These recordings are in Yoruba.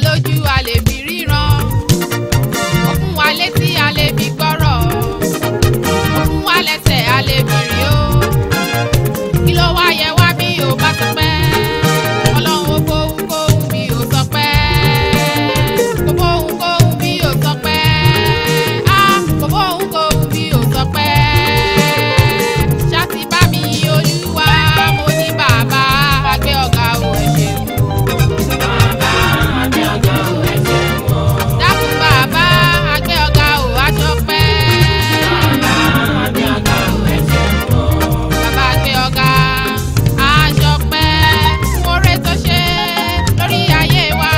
lójú a lè fi ríran, ó fún wa létí a lè fi gbọ́rọ̀, ó fún wa lẹ́sẹ̀ a lè fi rìn o. Kí ló wá yẹ wá bí o bá sọ pé Ọlọ́run ó fóun kóun bí o sọ pé, kò fóun kóun bí o sọ pé, kò fóun kóun bí o sọ pé. Ṣáàtì bá mi Olúwa, mo ní bàbá àgbẹ̀ ọ̀gá o ẹ ṣeun o. Bàbá àgbẹ̀ ọ̀gá o ẹ ṣeun o. Dákun bàbá àgbẹ̀ ọ̀gá o aṣọ pẹ́. Bàbá àgbẹ̀ ọ̀gá o ẹ ṣeun o. Bàbá àgbẹ̀ ọ̀gá aṣọ pẹ́. Fún oore tó ṣe lórí ayé wa,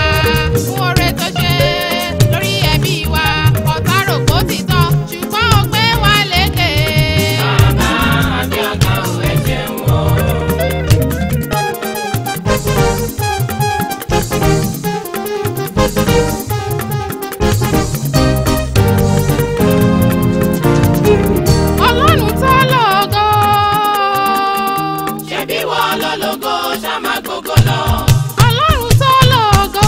fún oore tó ṣe lórí ẹbí wa. Ọ̀tá rò kó ti tán ṣùgbọ́n ó gbé wa lékè. Bàbá àgbẹ̀ ọ̀gá o ẹ ṣeun o. Ọlọ́run tó lógo. Ṣebí wọ́n ló lógo ṣá máa gbogbo lọ. Ọlọ́run tó lógo.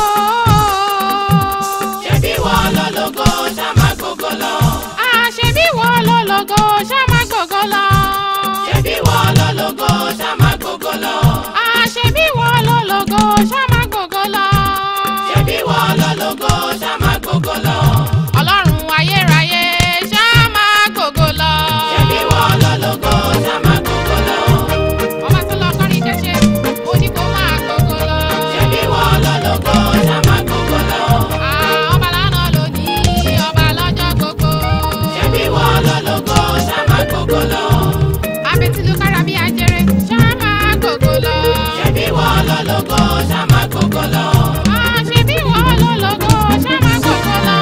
Ṣebí wọ́n ló lógo ṣá máa gbogbo lọ. Àṣebí wọ́n ló lógo ṣá máa gbogbo lọ. Ṣebí wọ́n ló lógo ṣá máa gbogbo lọ. Àṣebí wọ́n ló lógo ṣá máa gbogbo lọ. Ṣebí wọ́n ló lógo ṣá máa gbogbo lọ. Ọlọ́run ayérayé ṣá máa gbogbo lọ. Ṣebí wọ́n ló lógo ṣá máa gbogbo lọ. Ọba tó lọ kọrin jẹ́ṣẹ́, ó ní kó máa gbogbo lọ. Ṣebí wọ́n ló lógo ṣá máa gbogbo lọ. Ọba lánàá lónìí, ọba lọ́jọ́ gbogbo. Ṣebí wọ́n ló lógo ṣá máa gbogbo lọ. Abẹ́tìlú kára bí ajere ṣá máa gbogbo lọ. Ṣebí wọ́n ló lógo ṣá máa gbogbo lọ. Àṣebí wọ́n ló lógo ṣá máa gbogbo lọ.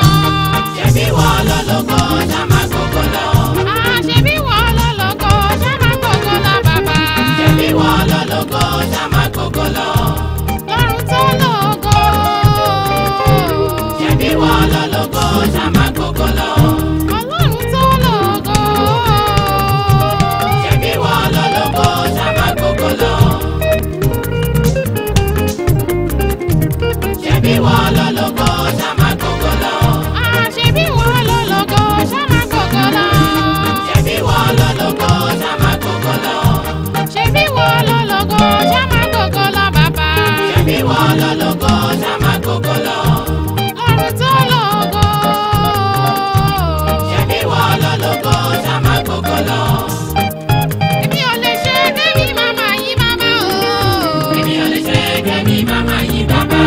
Ṣebí wọ́n ló lógo ṣá máa gbogbo lọ. Àṣebí wọ́n ló lógo ṣá máa gbogbo lọ bàbá. Ṣebí wọ́n ló lógo ṣá máa gbogbo lọ. Ọlọ́run tó lógo. Ṣebí wọ́n ló lógo ṣá máa gbogbo lọ. Ọlọ́run tó lógo. Ṣebí wọ́n ló lógo ṣá máa gbogbo lọ. Ṣebí wọ́n ló lógo ṣá máa gbogbo lọ. Àṣebí wọ́n ló lógo ṣá máa gbogbo lọ. Ṣebí wọ́n ló lógo ṣá máa gbogbo lọ. Ṣebí wọ́n ló lógo ṣá máa gbogbo lọ bàbá. Ṣebí wọ́n ló lógo ṣá máa gbogbo lọ. Ọlọ́run tó lógo. Ṣebí wọ́n ló lógo ṣá máa gbogbo lọ. Èmi ò lè ṣe kémi màmá yín bàbá o. Èmi ò lè ṣe kẹ́mi màmá yín bàbá.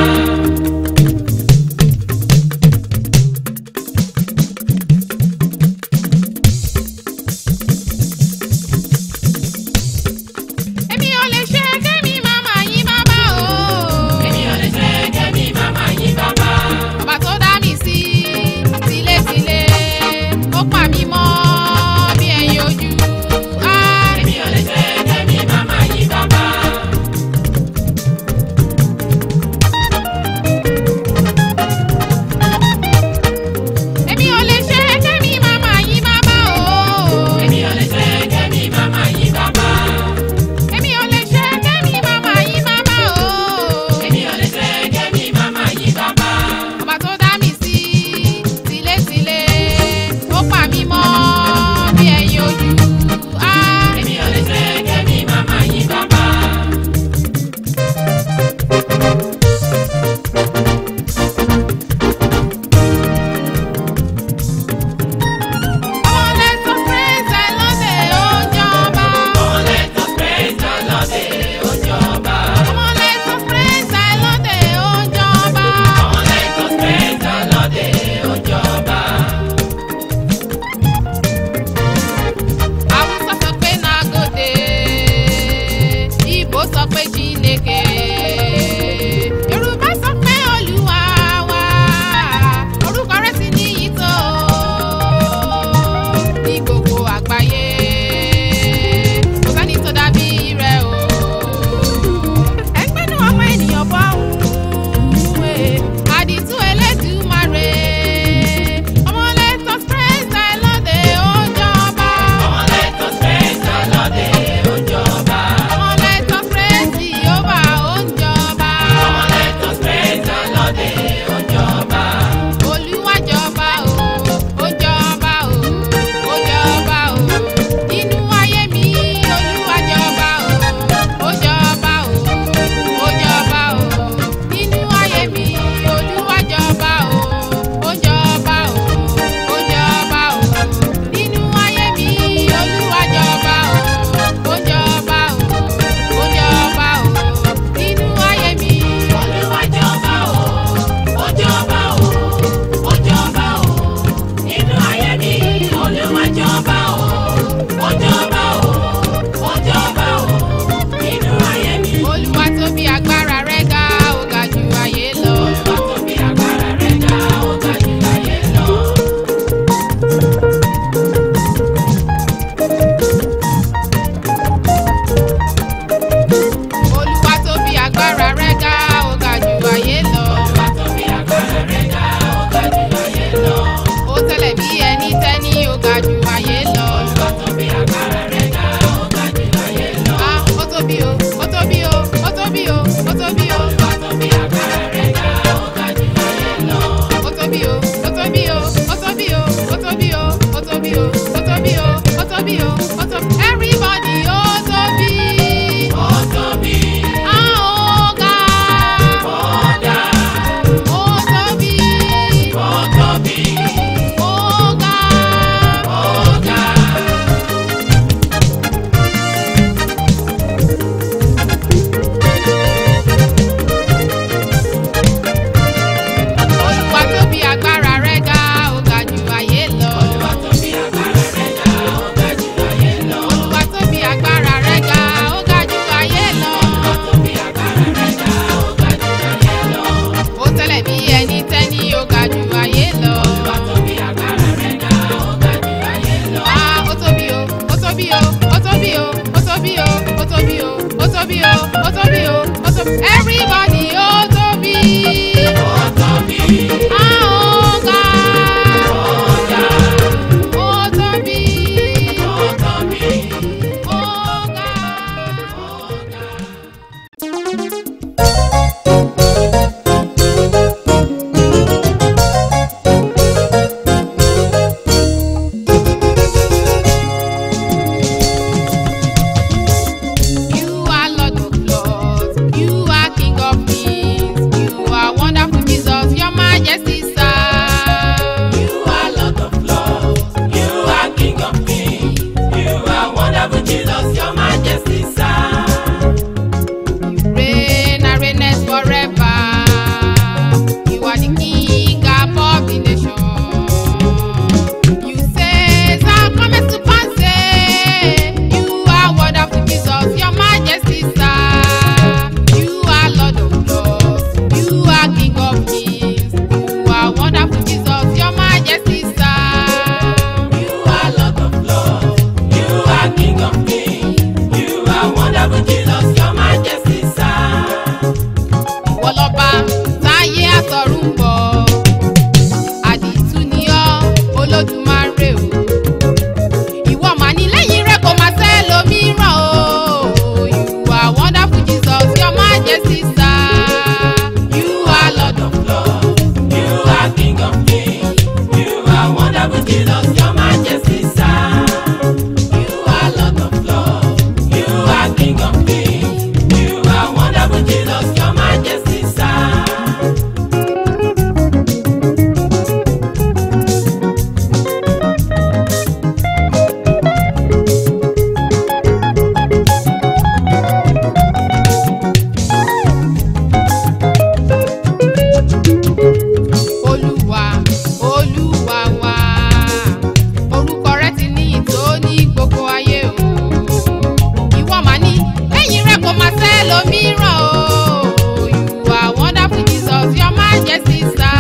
majesty, sir.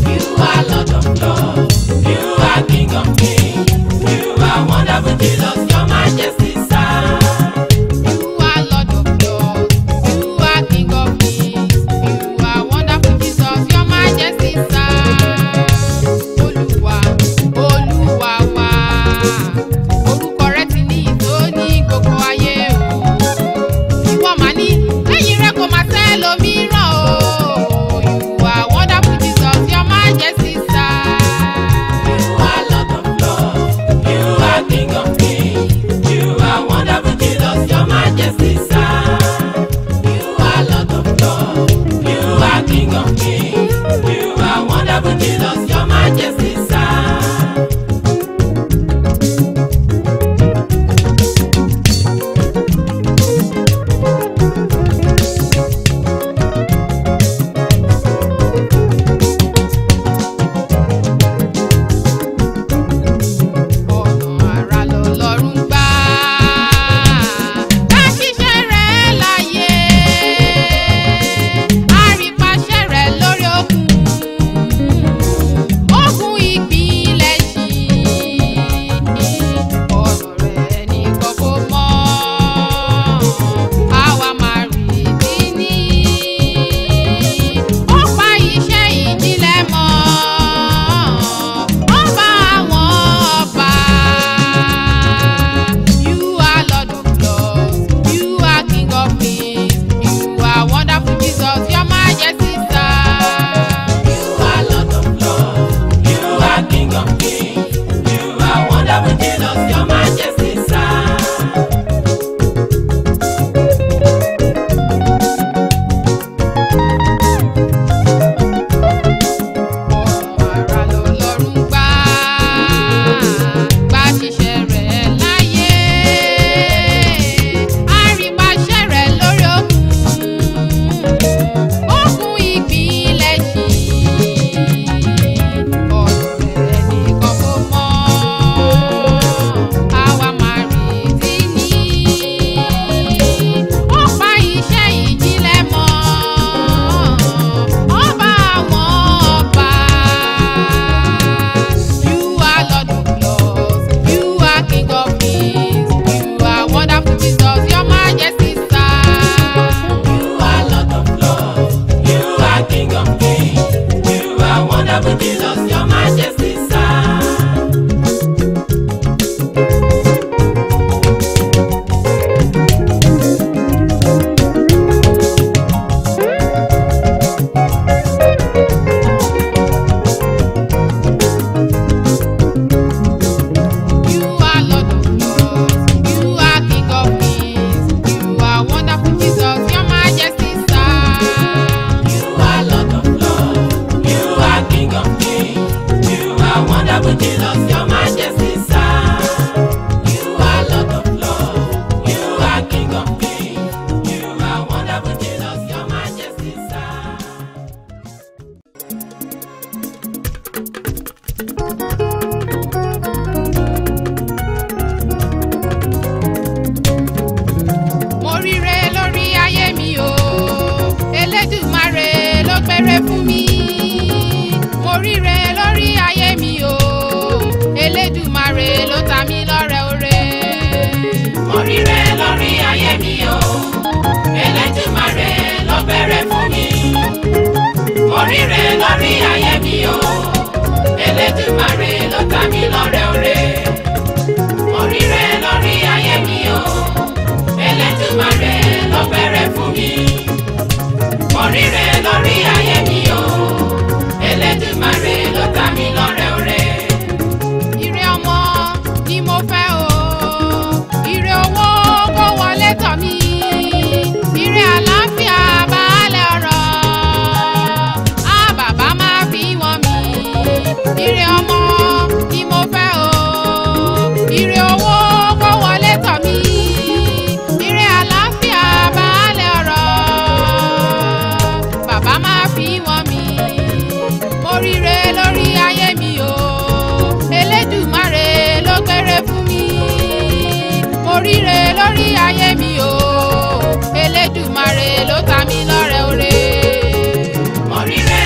You are Lord of Lords, you are King of Kings, you are wonderful Jesus, your majesty, sir. You are Lord of Lords, you are King of Kings, you are wonderful Jesus, your majesty, sir. Olúwa, Olúwa wa, orúkọ rẹ̀ ti ní ìtò ní gbogbo ayé o. Ìwọ mà ní lẹ́yìn rẹ̀ kò máa sẹ́lòmíràn o. You are wonderful Jesus, your majesty, sir. You are Lord of Lords, you are King of Kings, you are wonderful Jesus, your majesty, sir. You are Lord of Lords, you are King of Kings, you are wonderful Jesus, your majesty, sir. Ọ̀nà àrà lọ́lọ́run gbà ká ṣiṣẹ́ rẹ̀ láyé, àrípàṣẹ rẹ̀ lórí òkun, òkun ìpilẹ̀ṣìn. Ọ̀nà rẹ̀ nìkan kò mọ̀, àwa máa retí ní. Ó pa iṣẹ́ ìjìnlẹ̀ mọ́, ọba àwọn ọba. You are Lord of Lords, you are King of Kings, you are wonderful Jesus, your majesty, sir. You are Lord of Lords, you are King of Kings, you are wonderful Jesus, your majesty, sir. Ọ̀nà àrà lọ́lọ́run gbà ṣiṣẹ́ rẹ̀ láyé, àrípàṣẹ rẹ̀ lórí òkun, òkun ìpilẹ̀ṣìn. Ọ̀nà rẹ̀ nìkan kò mọ̀, àwa máa retí ní. Ó pa iṣẹ́ ìjìnlẹ̀ mọ́, ọba àwọn ọba. You are Lord of Lords, you are King of Kings, you are wonderful Jesus, your majesty, sir. You are Lord of Lords, you are King of Kings, you are wonderful Jesus, your majesty, sir. You are Lord of Lords, you are King of Kings, you are wonderful Jesus, your majesty, sir. You are Lord of Lords, you are King of Kings, you are wonderful Jesus, your majesty, sir. You are Lord of Lords, you are King of Kings, you are wonderful Jesus, your majesty, sir. Mo ríre lórí ayé mi o, Elédùmarè ló gbére fún mi. Mo ríre lórí ayé mi o, Elédùmarè ló ta mí lọ́rẹ oore. Mo ríre lórí ayé mi o, Elédùmarè ló bẹ̀rẹ̀ fún mi. Mo ríre lórí ayé mi o, Elédùmarè ló ta mí lọ́rẹ oore. Mo ríre lórí ayé mi o, Elédùmarè ló bẹ̀rẹ̀ fún mi. Mo ríre lórí ayé mi o, Elédùmarè ló ta mí lọ́rẹ oore. Ire ọmọ ni mo fẹ́ o, ire owó kó wọlé tọ̀ mí, ire àlàáfíà baálẹ̀ ọ̀rọ̀, á bàbá máa fi wọ́n mi. Ire ọmọ ni mo fẹ́ o, ire owó kó wọlé tọ̀ mí, ire àlàáfíà baálẹ̀ ọ̀rọ̀, bàbá máa fi wọ́n mi. Mo ríre lórí ayé mi o, Elédùmarè ló gbére fún mi. Mo ríre lórí ayé mi o, Elédùmarè ló ta mí lọ́rẹ oore. Mo ríre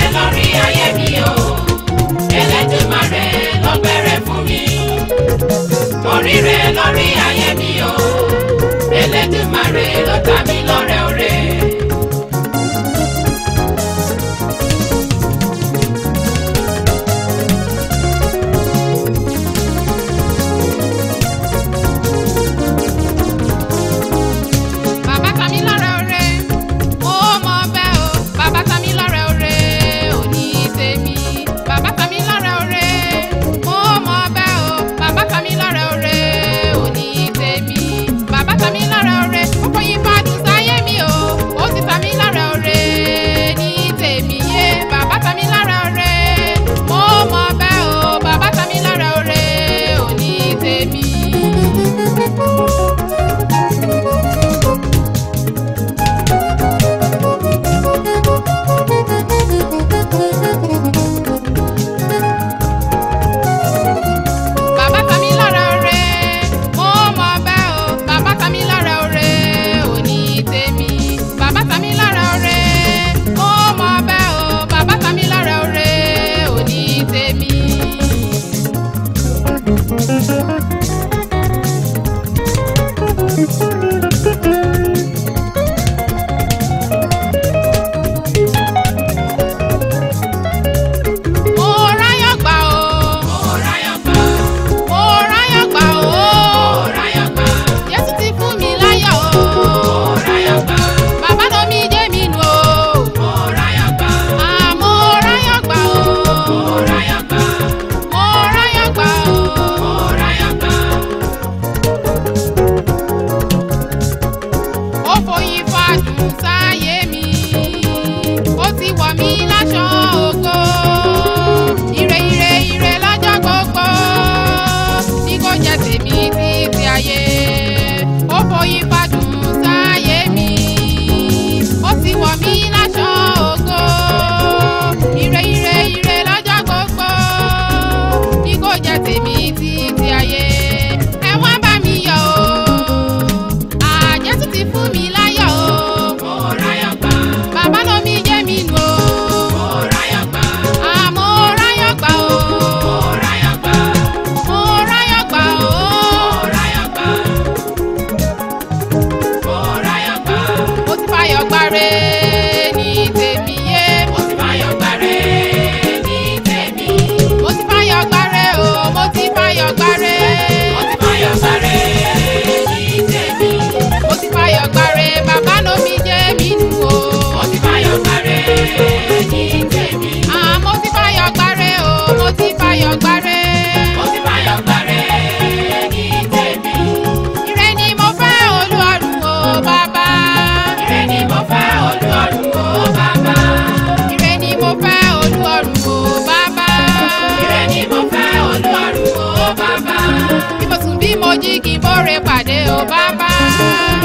jí kí n bóre pàdé o bàbá.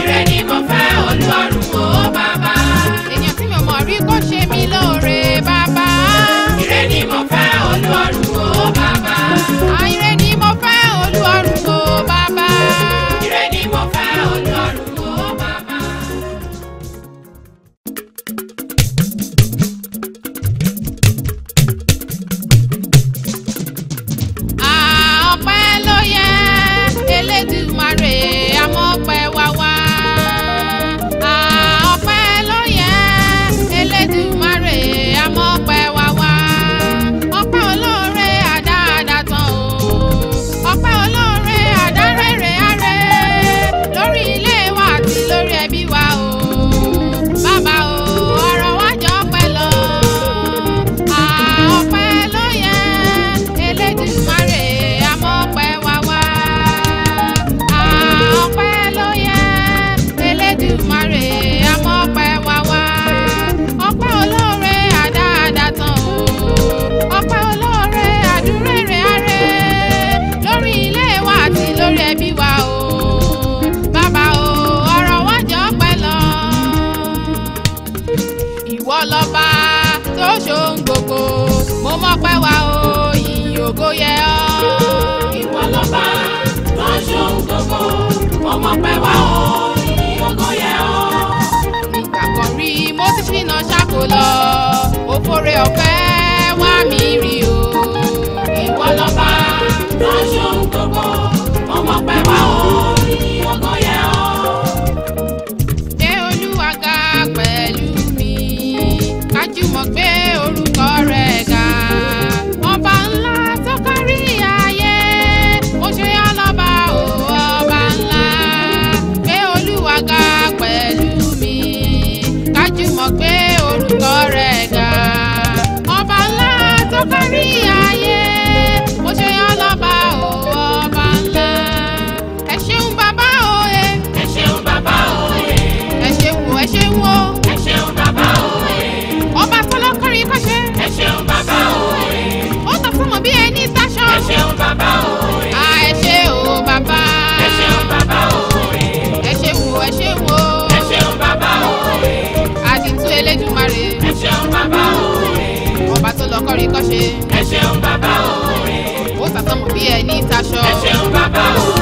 ire ni mo fẹ́ Ọlọ́run o bàbá. èèyàn tí mi ò mọ̀ rí kó ṣe mí lóore bàbá. ire ni mo fẹ́ Ọlọ́run o bàbá. ire ni mo fẹ́ Ọlọ́run o bàbá. ire ni mo fẹ́ Ọlọ́run o bàbá. ọpẹ́ ló yẹ Elédùmarè àmọ́pẹ́ wá wá. ọpẹ́ ló yẹ Elédùmarè àmọ́pẹ́ wá wá. ọpẹ́ olóore àdáadáa tán o. ọpẹ́ olóore àdárẹ́rẹ́ àrẹ lórí ilé wa àti lórí ẹbí wa o. bàbá o ọ̀rọ̀ wa jọ pẹ́ lọ. ọpẹ́ ló yẹ Elédùmarè àmọ́pẹ́ wá wá. ọpẹ́ ló yẹ Elédùmarè àmọ́pẹ́ wá wá. ọpẹ́ olóore àdáadáa tán o. ọpẹ́ olóore àdúrẹ́rẹ́ àrẹ lórí ilé wa àti lórí ẹbí wa o. bàbá o ọ̀rọ̀ wa jọ pẹ́ lọ. ìwọ lọ́ba tó ṣohun gbogbo mo mọ́pẹ́ wá o ìyìn ògo yẹ ọ́. ìwọ lọ́ba tó ṣohun gbogbo mo mọpẹ́ wá o ìyìn ògo yẹ ọ́. nígbà kan rí mo ti ṣìnà ṣáko lọ òfòrè ọ̀fẹ́ wá mi rí o. ìwọ lọ́ba tó ṣohun gbogbo mo mọpẹ́ wá o ìyìn ògo yẹ ọ́. Gbé Olúwa ga pẹ̀lú mi kájùmọ̀ gbé orúkọ rẹ̀ ga. ọba ńlá tó kárí ayé mo ṣe yá lọ́ba o ọba ńlá. Gbé Olúwa ga pẹ̀lú mi kájùmọ̀ gbé orúkọ rẹ̀ ga. ọba ńlá tó kárí ayé mo ṣe yá lọ́ba o ọba ńlá. ẹ ṣeun bàbá òye. ẹ ṣeun bàbá òye. ẹ ṣeun o ẹ ṣeun o. ẹ ṣeun bàbá òye. ọba tọlọ́kọrin kọ́ṣẹ́. ẹ ṣeun bàbá òye. ó tọ́ fún mọ̀ bí ẹni táṣọ. ẹ ṣeun bàbá òye. ẹ ṣe o bàbá. ẹ ṣeun bàbá òye. ẹ ṣeun o ẹ ṣeun o. ẹ ṣeun bàbá òye. àdìtú Elédùmarè. ẹ ṣeun bàbá òye. ọba tọlọ́kọrin kọ́ṣẹ́. ẹ ṣeun bàbá òye. ó tọ́ fún mọ̀ bí ẹni táṣọ. ẹ ṣeun bàbá òye.